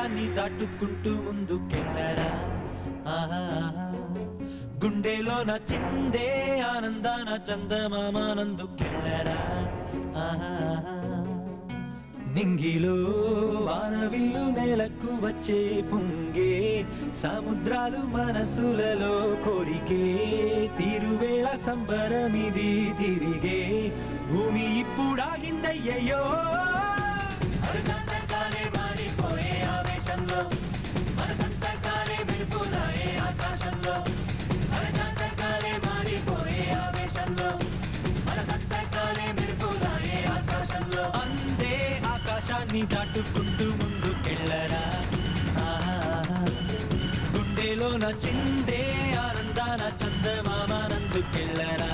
ఆకాశాన్ని దాటుకుంటూ ముందుకెళ్ళరా గుండెలోన చిందే ఆనందాన చందమామానందుకెళ్ళరా నింగిలో వానవిల్లు నేలకు వచ్చే పొంగే సముద్రాలు మనసులలో కోరికే తీరువేళ సంబరమిది తిరిగే భూమి ఇప్పుడాగిందయ్యయ్యో మారిపోయే ఆవేశంలో మన సంతకాలే మెరుపులాయే ఆకాశంలో అరజాతకాలే మారిపోయే ఆవేశంలో మన సంతకాలే మెరుపులాయే ఆకాశంలో అందే ఆకాశాన్ని దాటుకుంటూ ముందుకెళ్ళరా గుండెలోన చిందే ఆనందాన చందమామానందుకెళ్ళరా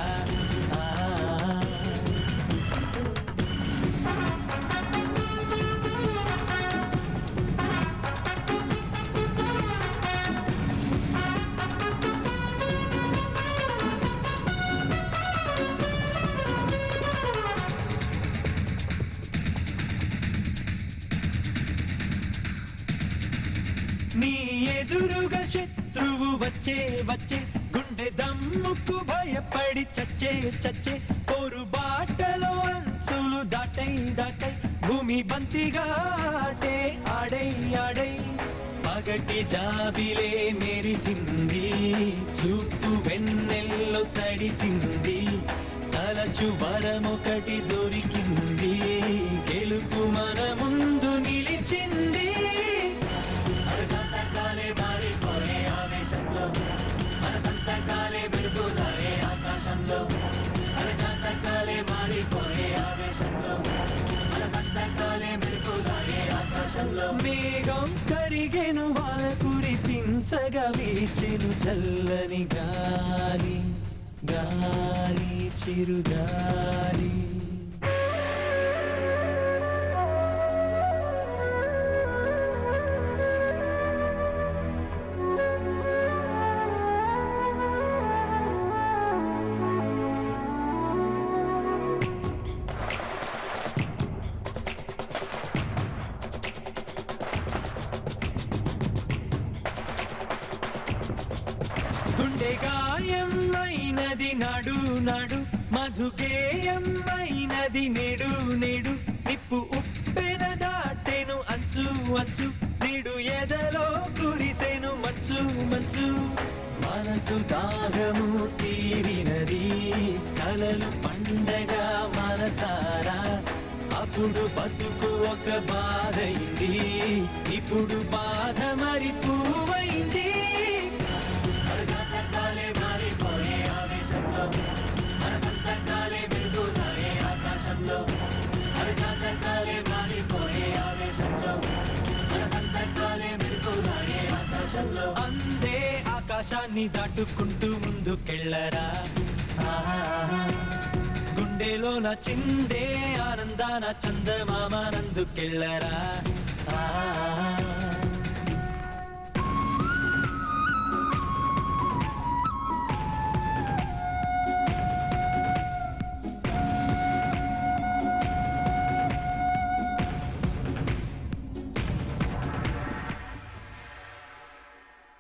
నీ ఎదురుగా శత్రువు వచ్చే వచ్చే గుండె దమ్ముకు భయపడి చచ్చే చచ్చే పోరు బాటలో అంచులు దాటై దాటై భూమి బంతిగా ఆడే ఆడై ఆడై పగటి జాబిలే మెరిసింది చూపు వెన్నెల్లో తడిసింది తలచు వరమొకటి దొరికింది గెలుపు మన ముందు నిలిచింది మారిపోయే ఆవేశంలో మన సంతకాలే మెరుపులాయే ఆకాశంలో అరజాతకాలే మారిపోయే ఆవేశంలో మన సంతకాలే మెరుపులాయే ఆకాశంలో మేఘం కరిగెను వాన కురిపించగా వీచెను చల్లని గాలి గాలి చిరుగాలి గుండె గాయమైనది నాడు నాడు మధుగేయమైనది నేడు నేడు నిప్పు ఉప్పెన దాటెను అంచు అంచు నేడు ఎదలో కురిసెను మంచు మంచు మనసు దాహము తీరినది కలలు పండగ మనసారా అప్పుడు బతుకు ఒక బాధైంది ఇప్పుడు బాధ మరి పువ్వైంది మారిపోయే ఆవేశంలో మన సంతకాలే మెరుపులాయే ఆకాశంలో అరజాతకాలే మారిపోయే ఆవేశంలో మన సంతకాలే మెరుపులాయే ఆకాశంలో అందే ఆకాశాన్ని దాటుకుంటూ ముందుకెళ్ళరా గుండెలోన చిందే ఆనందాన చందమామానందుకెళ్ళరా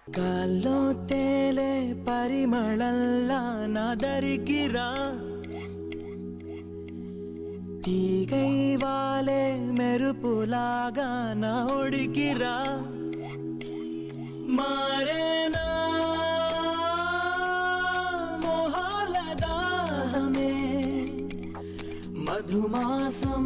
గాల్లో తేలే పరిమళల్లా నాదరికిరా తీగై వాలే మెరుపులాగా నా ఒడికిరా మారేనా మొహాల దాహమే మధుమాసం